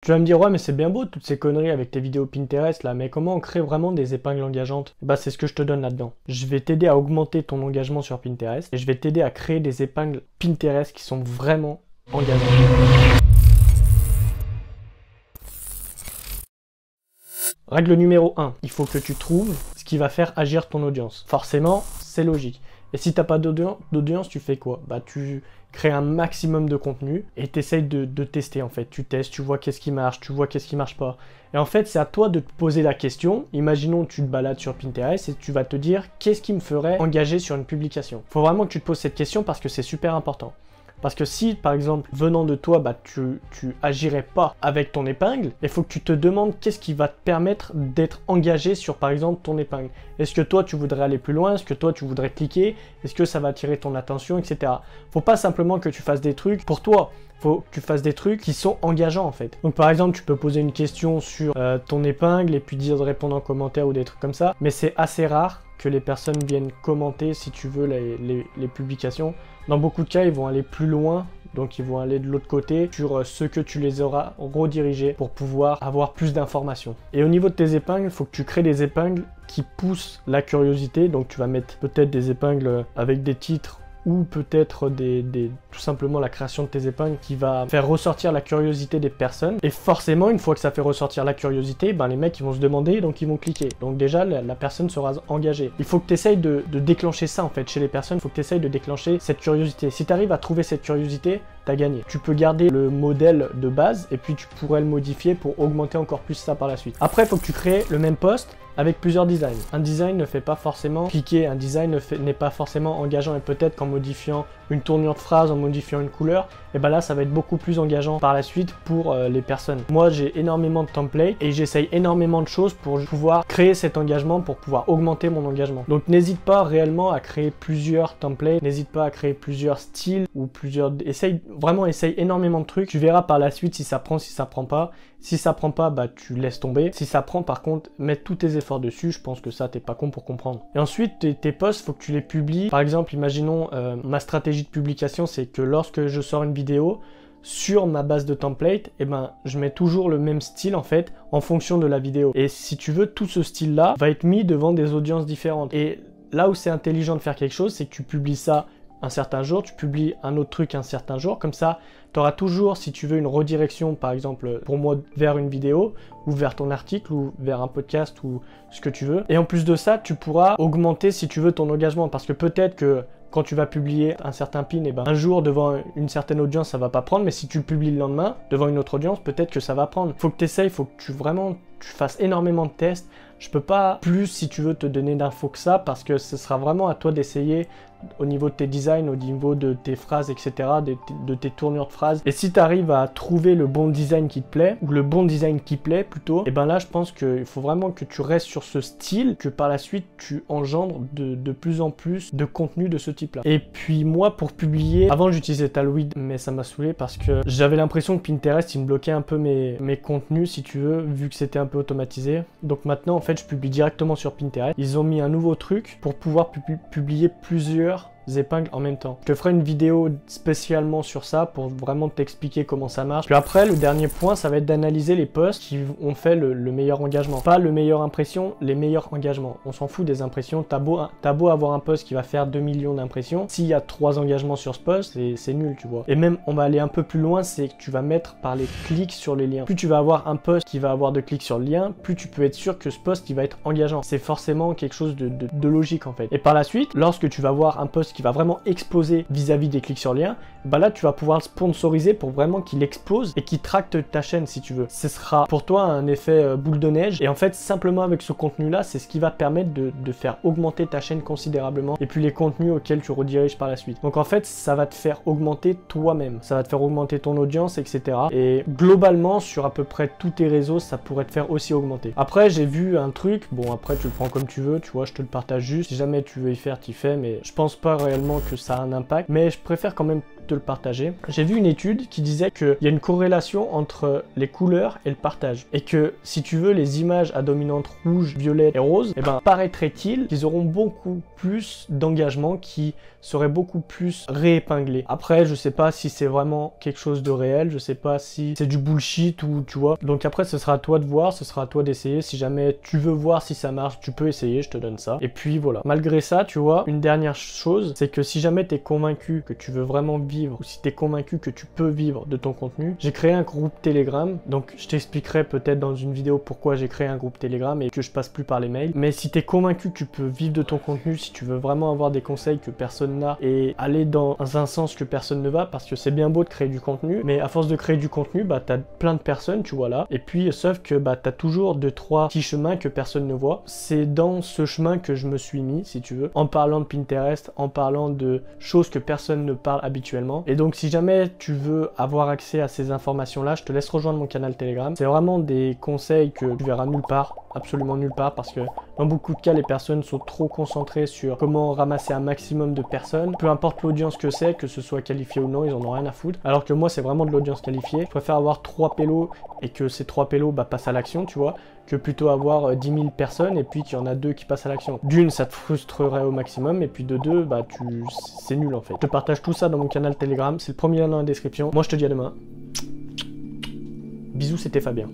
Tu vas me dire, ouais, mais c'est bien beau toutes ces conneries avec tes vidéos Pinterest là, mais comment on crée vraiment des épingles engageantes? Bah, c'est ce que je te donne là-dedans. Je vais t'aider à augmenter ton engagement sur Pinterest et je vais t'aider à créer des épingles Pinterest qui sont vraiment engageantes. Règle numéro 1, il faut que tu trouves ce qui va faire agir ton audience. Forcément, c'est logique. Et si t'as pas d'audience, tu fais quoi? Bah, tu crées un maximum de contenu et tu essayes de tester en fait. Tu testes, tu vois qu'est-ce qui marche, tu vois qu'est-ce qui marche pas. Et en fait, c'est à toi de te poser la question. Imaginons que tu te balades sur Pinterest et tu vas te dire qu'est-ce qui me ferait engager sur une publication. Faut vraiment que tu te poses cette question parce que c'est super important. Parce que si, par exemple, venant de toi, bah, tu agirais pas avec ton épingle, il faut que tu te demandes qu'est-ce qui va te permettre d'être engagé sur, par exemple, ton épingle. Est-ce que toi, tu voudrais aller plus loin? Est-ce que toi, tu voudrais cliquer? Est-ce que ça va attirer ton attention, etc. Faut pas simplement que tu fasses des trucs pour toi. Faut que tu fasses des trucs qui sont engageants en fait. Donc par exemple, tu peux poser une question sur ton épingle et puis dire de répondre en commentaire ou des trucs comme ça. Mais c'est assez rare que les personnes viennent commenter, si tu veux, les publications. Dans beaucoup de cas, ils vont aller plus loin. Donc ils vont aller de l'autre côté sur ce que tu les auras redirigés pour pouvoir avoir plus d'informations. Et au niveau de tes épingles, il faut que tu crées des épingles qui poussent la curiosité. Donc tu vas mettre peut-être des épingles avec des titres ou peut-être tout simplement la création de tes épingles qui va faire ressortir la curiosité des personnes. Et forcément, une fois que ça fait ressortir la curiosité, ben les mecs ils vont se demander, donc ils vont cliquer. Donc déjà, la personne sera engagée. Il faut que tu essayes de déclencher ça en fait chez les personnes, il faut que tu essayes de déclencher cette curiosité. Si tu arrives à trouver cette curiosité, tu as gagné. Tu peux garder le modèle de base et puis tu pourrais le modifier pour augmenter encore plus ça par la suite. Après, il faut que tu crées le même post avec plusieurs designs. Un design ne fait pas forcément cliquer, un design n'est pas forcément engageant et peut-être qu'en modifiant une tournure de phrase, en modifiant une couleur, et ben là ça va être beaucoup plus engageant par la suite pour les personnes. Moi j'ai énormément de templates et j'essaye énormément de choses pour pouvoir créer cet engagement, pour pouvoir augmenter mon engagement. Donc n'hésite pas réellement à créer plusieurs templates, n'hésite pas à créer plusieurs styles ou plusieurs... Essaye énormément de trucs. Tu verras par la suite si ça prend, si ça prend pas. Si ça prend pas, bah tu laisses tomber. Si ça prend, par contre, mets tous tes efforts dessus. Je pense que ça, t'es pas con pour comprendre. Et ensuite, tes posts, faut que tu les publies. Par exemple, imaginons ma stratégie de publication, c'est que lorsque je sors une vidéo, sur ma base de template, eh ben, je mets toujours le même style en fait, en fonction de la vidéo. Et si tu veux, tout ce style-là va être mis devant des audiences différentes. Et là où c'est intelligent de faire quelque chose, c'est que tu publies ça un certain jour, tu publies un autre truc un certain jour, comme ça, tu auras toujours, si tu veux, une redirection, par exemple, pour moi, vers une vidéo, ou vers ton article, ou vers un podcast, ou ce que tu veux. Et en plus de ça, tu pourras augmenter, si tu veux, ton engagement, parce que peut-être que quand tu vas publier un certain pin, et ben, un jour, devant une certaine audience, ça va pas prendre, mais si tu le publies le lendemain, devant une autre audience, peut-être que ça va prendre. Faut que tu essayes, faut que tu fasses énormément de tests. Je peux pas plus, si tu veux, te donner d'infos que ça, parce que ce sera vraiment à toi d'essayer au niveau de tes designs, au niveau de tes phrases, etc., de tes tournures de phrases. Et si tu arrives à trouver le bon design qui te plaît, ou le bon design qui plaît plutôt, et ben là, je pense qu'il faut vraiment que tu restes sur ce style, que par la suite, tu engendres de plus en plus de contenu de ce type-là. Et puis moi, pour publier, avant j'utilisais Tailwind, mais ça m'a saoulé parce que j'avais l'impression que Pinterest, il me bloquait un peu mes contenus, si tu veux, vu que c'était un peu automatisé. Donc maintenant, en fait, je publie directement sur Pinterest. Ils ont mis un nouveau truc pour pouvoir publier plusieurs épingles en même temps. Je te ferai une vidéo spécialement sur ça pour vraiment t'expliquer comment ça marche. Puis après, le dernier point, ça va être d'analyser les posts qui ont fait le meilleur engagement. Pas le meilleur impression, les meilleurs engagements. On s'en fout des impressions. T'as beau avoir un post qui va faire 2 millions d'impressions. S'il y a 3 engagements sur ce post, c'est nul, tu vois. Et même, on va aller un peu plus loin, c'est que tu vas mettre par les clics sur les liens. Plus tu vas avoir un post qui va avoir de clics sur le lien, plus tu peux être sûr que ce post, il va être engageant. C'est forcément quelque chose de logique, en fait. Et par la suite, lorsque tu vas voir un post qui va vraiment exploser vis-à-vis des clics sur lien, bah là tu vas pouvoir le sponsoriser pour vraiment qu'il explose et qu'il tracte ta chaîne si tu veux. Ce sera pour toi un effet boule de neige et en fait simplement avec ce contenu là c'est ce qui va permettre de faire augmenter ta chaîne considérablement et puis les contenus auxquels tu rediriges par la suite. Donc en fait ça va te faire augmenter toi-même, ça va te faire augmenter ton audience, etc. Et globalement sur à peu près tous tes réseaux ça pourrait te faire aussi augmenter. Après j'ai vu un truc, bon après tu le prends comme tu veux, tu vois, je te le partage juste, si jamais tu veux y faire t'y fais, mais je pense pas réellement que ça a un impact, mais je préfère quand même te le partager. J'ai vu une étude qui disait qu'il y a une corrélation entre les couleurs et le partage. Et que si tu veux les images à dominante rouge, violet et rose, eh ben, paraîtrait-il qu'ils auront beaucoup plus d'engagement, qui serait beaucoup plus réépinglé. Après, je sais pas si c'est vraiment quelque chose de réel, je sais pas si c'est du bullshit ou tu vois. Donc après, ce sera à toi de voir, ce sera à toi d'essayer. Si jamais tu veux voir si ça marche, tu peux essayer, je te donne ça. Et puis voilà. Malgré ça, tu vois, une dernière chose, c'est que si jamais tu es convaincu que tu veux vraiment vivre, ou si tu es convaincu que tu peux vivre de ton contenu, j'ai créé un groupe Telegram. Donc je t'expliquerai peut-être dans une vidéo pourquoi j'ai créé un groupe Telegram et que je passe plus par les mails. Mais si tu es convaincu que tu peux vivre de ton contenu, si tu veux vraiment avoir des conseils que personne n'a et aller dans un sens que personne ne va, parce que c'est bien beau de créer du contenu, mais à force de créer du contenu, bah t'as plein de personnes, tu vois là, et puis sauf que bah t'as toujours 2-3 petits chemins que personne ne voit. C'est dans ce chemin que je me suis mis, si tu veux, en parlant de Pinterest, en parlant de choses que personne ne parle habituellement. Et donc si jamais tu veux avoir accès à ces informations là, je te laisse rejoindre mon canal Telegram. C'est vraiment des conseils que tu verras nulle part, absolument nulle part, parce que dans beaucoup de cas les personnes sont trop concentrées sur comment ramasser un maximum de personnes, peu importe l'audience que c'est, que ce soit qualifié ou non, ils en ont rien à foutre. Alors que moi c'est vraiment de l'audience qualifiée. Je préfère avoir 3 pélos et que ces 3 pélos bah, passent à l'action, tu vois, que plutôt avoir 10 000 personnes et puis qu'il y en a 2 qui passent à l'action. D'une, ça te frustrerait au maximum, et puis de 2, bah c'est nul en fait. Je te partage tout ça dans mon canal Telegram, c'est le premier lien dans la description. Moi je te dis à demain. Bisous, c'était Fabien.